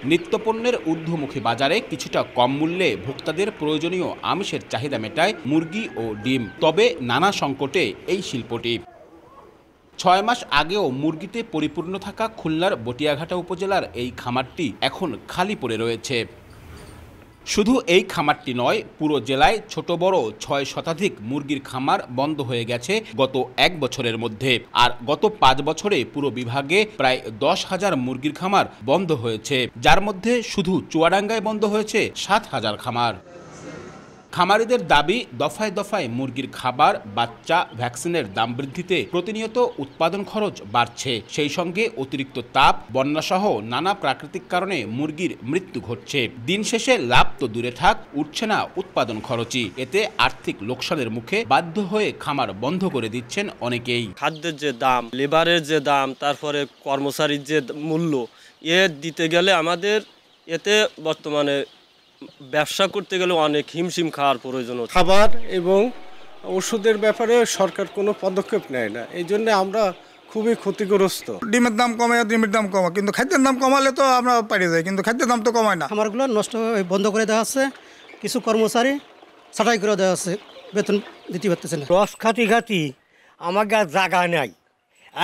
নিত্যপণ্যের ঊর্ধ্বমুখী বাজারে কিছুটা কম মূল্যে ভোক্তাদের প্রয়োজনীয় আমিষের চাহিদা মেটায় মুরগি ও ডিম। তবে নানা সংকটে এই শিল্পটি। ৬ মাস আগেও মুরগিতে পরিপূর্ণ থাকা খুলনার বটিয়াঘাটা উপজেলার এই খামারটি এখন খালি পড়ে রয়েছে। শুধু এই খামারটি নয়, পুরো জেলায় ছোট বড় ৬ শতাধিক মুরগির খামার বন্ধ হয়ে গেছে গত ১ বছরের মধ্যে। আর গত ৫ বছরে পুরো বিভাগে প্রায় ১০,০০০ মুরগির খামার বন্ধ হয়েছে, যার মধ্যে শুধু চুয়াডাঙ্গায় বন্ধ হয়েছে ৭,০০০ খামার। খামারিদের দাবি, দফায় দফায় মুরগির খাবার, বাচ্চা, ভ্যাকসিনের দাম বৃদ্ধিতে প্রতিনিয়ত উৎপাদন খরচ বাড়ছে। সেই সঙ্গে অতিরিক্ত তাপ, বন্যাসহ নানা প্রাকৃতিক কারণে মুরগির মৃত্যু ঘটছে। দিন শেষে লাভ তো দূরে থাক, উঠছে না উৎপাদন খরচই। এতে আর্থিক লোকসানের মুখে বাধ্য হয়ে খামার বন্ধ করে দিচ্ছেন অনেকেই। খাদ্যের যে দাম, লেবারের যে দাম, তারপরে কর্মচারীর যে মূল্য, দিতে গেলে আমাদের এতে বর্তমানে ব্যবসা করতে গেলে অনেক হিমশিম খাওয়ার প্রয়োজন। খাবার এবং ওষুধের ব্যাপারে সরকার কোনো পদক্ষেপ নেয় না, এই জন্য আমরা খুবই ক্ষতিগ্রস্ত। ডিমের দাম কমে, ডিমের দাম কমে, কিন্তু খাদ্যের দাম কমালে তো আমরা পারি যাই, কিন্তু খাদ্যের দাম তো কমায় না। খামারগুলো নষ্ট বন্ধ করে দেওয়া হচ্ছে, কিছু কর্মচারী ছাঁটাই করে দেওয়া হচ্ছে, বেতন দিতে পারতেছে না। রস খাতি আমাকে আর জায়গা নাই,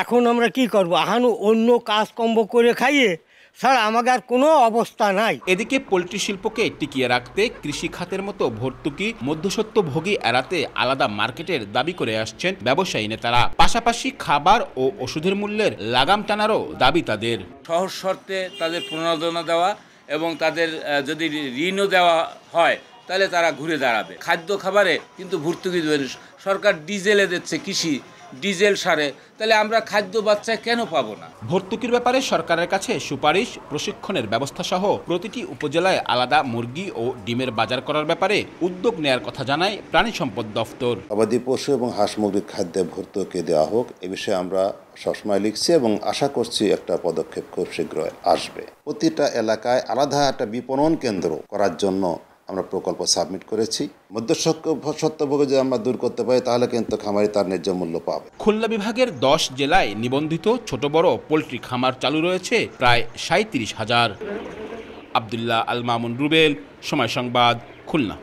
এখন আমরা কি করবো? এখন অন্য কাজকর্ম করে খাইয়ে স্যার আমাকে আর কোনো অবস্থা নাই। এদিকে পোল্ট্রি শিল্পকে টিকিয়ে রাখতে কৃষি খাতের মতো ভর্তুকি, মধ্যস্বত্বভোগী এড়াতে আলাদা মার্কেটের দাবি করে আসছেন ব্যবসায়ী নেতারা। পাশাপাশি খাবার ও ওষুধের মূল্যের লাগাম টানারও দাবি তাদের। সহজ শর্তে তাদের প্রণোদনা দেওয়া এবং তাদের যদি ঋণও দেওয়া হয় তাহলে তারা ঘুরে দাঁড়াবে। খাদ্য খাবারে কিন্তু ভর্তুকি দেবে। সরকার ডিজেলে দিচ্ছে, কৃষি ডিজেল সারে, তাহলে আমরা খাদ্য বাচ্চায় কেন পাবো না? ভর্তুকির ব্যাপারে সরকারের কাছে সুপারিশ, প্রশিক্ষণের ব্যবস্থা সহ প্রতিটি উপজেলায় আলাদা মুরগি ও ডিমের বাজার করার ব্যাপারে উদ্যোগ নেয়ার কথা জানায় প্রাণী সম্পদ দফতর। গবাদি পশু এবং হাঁস মুরগির খাদ্যে ভর্তুকি দেওয়া হোক, এ বিষয়ে আমরা সবসময় লিখছি এবং আশা করছি একটা পদক্ষেপ খুব শীঘ্রই আসবে। প্রতিটা এলাকায় আলাদা একটা বিপণন কেন্দ্র করার জন্য আমরা প্রকল্প সাবমিট করেছি। মধ্যস্বত্বভোগী যদি আমরা দূর করতে পারি তাহলে কিন্তু খামারি তার ন্যায্য মূল্য পাবে। খুলনা বিভাগের ১০ জেলায় নিবন্ধিত ছোট বড় পোল্ট্রি খামার চালু রয়েছে প্রায় ৩৭,০০০। আব্দুল্লাহ আল মামুন রুবেল, সময় সংবাদ, খুলনা।